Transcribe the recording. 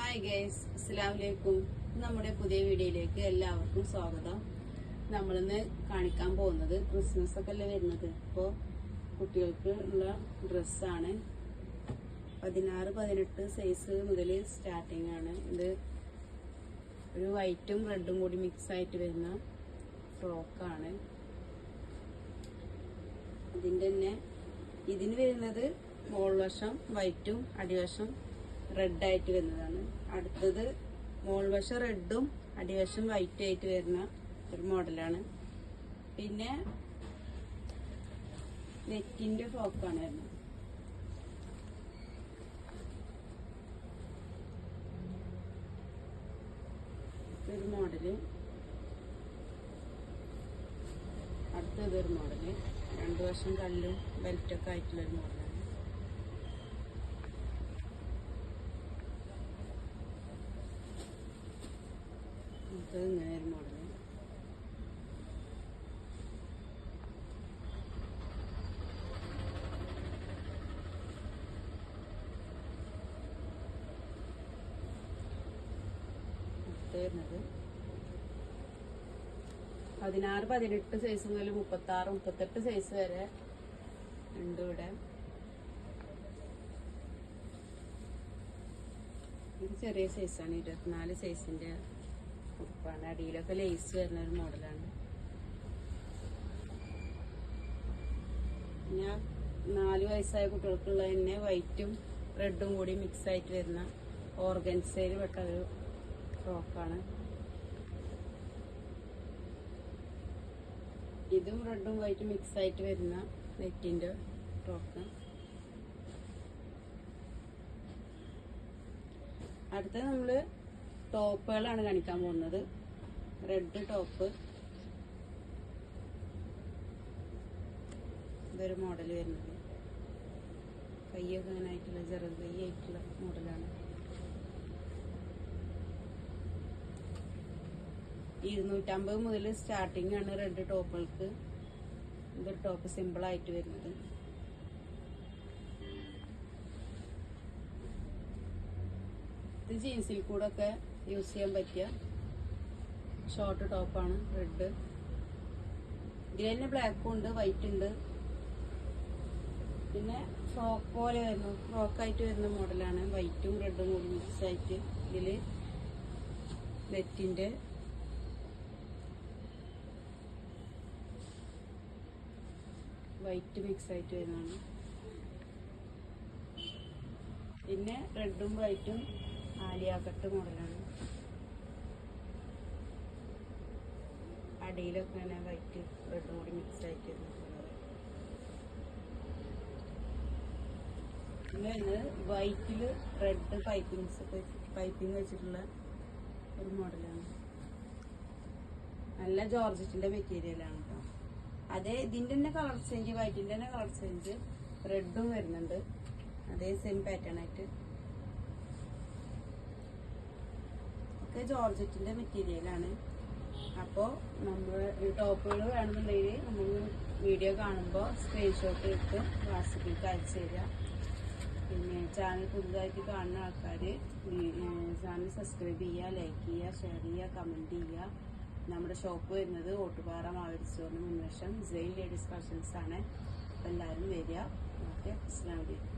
Hi guys, അസ്സലാമലൈക്കും. നമ്മുടെ പുതിയ വീഡിയോയിലേക്ക് എല്ലാവർക്കും സ്വാഗതം. നമ്മളിന്ന് കാണിക്കാൻ പോകുന്നത് ക്രിസ്മസ് ഒക്കെ അല്ലേ വരുന്നത്. ഇപ്പോൾ കുട്ടികൾക്ക് ഉള്ള ഡ്രസ്സാണ്. 16-18 സൈസ് മുതൽ സ്റ്റാർട്ടിങ് ആണ്. ഇത് ഒരു വൈറ്റും റെഡും കൂടി മിക്സ് ആയിട്ട് വരുന്ന ഫ്രോക്കാണ്. ഇതിന് വരുന്നത് മോൾ വശം വൈറ്റും അടിവശം റെഡായിട്ട് വരുന്നതാണ്. അടുത്തത് മോൾ വശം റെഡും അടിവശം വൈറ്റും ആയിട്ട് വരുന്ന ഒരു മോഡലാണ്. പിന്നെ നെറ്റിന്റെ ഫ്രോക്കാണ് വരുന്നത്. ഒരു മോഡല്, അടുത്തതൊരു മോഡല്, രണ്ടു വശം കല്ലും ബെൽറ്റൊക്കെ ആയിട്ടുള്ളൊരു മോഡലാണ്. ഇങ്ങനെ ഒരു മോഡല്. വരുന്നത് 16-18 സൈസ് മുതൽ 36-38 സൈസ് വരെ ഉണ്ട് ഇവിടെ. ഇത് ചെറിയ സൈസാണ്, 24 സൈസിന്റെ ഉടുപ്പാണ്. അടിയിലൊക്കെ ലേസ് വരുന്ന ഒരു മോഡലാണ്. പിന്നെ 4 വയസ്സായ കുട്ടികൾക്കുള്ള തന്നെ വൈറ്റും റെഡും കൂടി മിക്സ് ആയിട്ട് വരുന്ന ഓർഗൻസയിൽ പെട്ട ഒരു ഫ്രോക്കാണ്. ഇതും റെഡും വൈറ്റും മിക്സ് ആയിട്ട് വരുന്ന നെറ്റിന്റെ ഫ്രോക്ക്. അടുത്ത നമ്മള് ടോപ്പുകളാണ് കാണിക്കാൻ പോകുന്നത്. റെഡ് ടോപ്പ്, ഇതൊരു മോഡൽ വരുന്നത്. കയ്യൊക്കെ അങ്ങനെ ആയിട്ടുള്ള ചെറു കൈയായിട്ടുള്ള മോഡലാണ്. 250 മുതൽ സ്റ്റാർട്ടിംഗ് ആണ് റെഡ് ടോപ്പുകൾക്ക്. ഇതൊരു ടോപ്പ് സിമ്പിൾ ആയിട്ട് വരുന്നത്. ഇത് ജീൻസിൽ കൂടെ ഒക്കെ യൂസ് ചെയ്യാൻ പറ്റിയ ഷോർട്ട് ടോപ്പാണ്. റെഡ്, ഇതിൽ തന്നെ ബ്ലാക്കും ഉണ്ട്, വൈറ്റ് ഉണ്ട്. പിന്നെ ഫ്രോക്ക് പോലെ വരുന്നു, ഫ്രോക്കായിട്ട് വരുന്ന മോഡലാണ്. വൈറ്റും റെഡും കൂടി മിക്സ് ആയിട്ട് ഇതില് നെറ്റിന്റെ വൈറ്റ് മിക്സ് ആയിട്ട് വരുന്നതാണ്. പിന്നെ റെഡും വൈറ്റും ആലിയാക്കട്ട് മോഡലാണ്. അടിയിലൊക്കെ ഇങ്ങനെ വൈറ്റ് റെഡും കൂടി മിക്സ് ആയിട്ട് വരുന്നത്. പിന്നെ വൈറ്റില് റെഡ് പൈപ്പിംഗ് വെച്ചിട്ടുള്ള ഒരു മോഡലാണ്. നല്ല ജോർജറ്റിന്റെ മെറ്റീരിയലാണ് കേട്ടോ. അതേ ഇതിന്റെ തന്നെ കളർ ചേഞ്ച്, വൈറ്റിന്റെ തന്നെ കളർ ചേഞ്ച് റെഡും വരുന്നുണ്ട്. അതേ സെയിം പാറ്റേൺ ആയിട്ട് ഒക്കെ ജോർജറ്റിന്റെ മെറ്റീരിയലാണ്. അപ്പോൾ നമ്മൾ ഈ ടോപ്പുകൾ വേണമെന്നുണ്ടെങ്കിൽ നമ്മൾ വീഡിയോ കാണുമ്പോൾ സ്ക്രീൻഷോട്ട് എടുത്ത് വാട്സപ്പിലേക്ക് അയച്ചു തരിക. പിന്നെ ചാനൽ പുതുതായിട്ട് കാണുന്ന ആൾക്കാർ ചാനൽ സബ്സ്ക്രൈബ് ചെയ്യുക, ലൈക്ക് ചെയ്യുക, ഷെയർ ചെയ്യുക, കമൻറ്റ് ചെയ്യുക. നമ്മുടെ ഷോപ്പ് വരുന്നത് ഓട്ടുപാറ മാവേലി സ്റ്റോറിന് മുൻവശം സെയിൻ ലേഡീസ് കളക്ഷൻസ് ആണ്. അപ്പോൾ എല്ലാവരും വരിക. ഓക്കെ, അസ്സലാമു അലൈക്കും.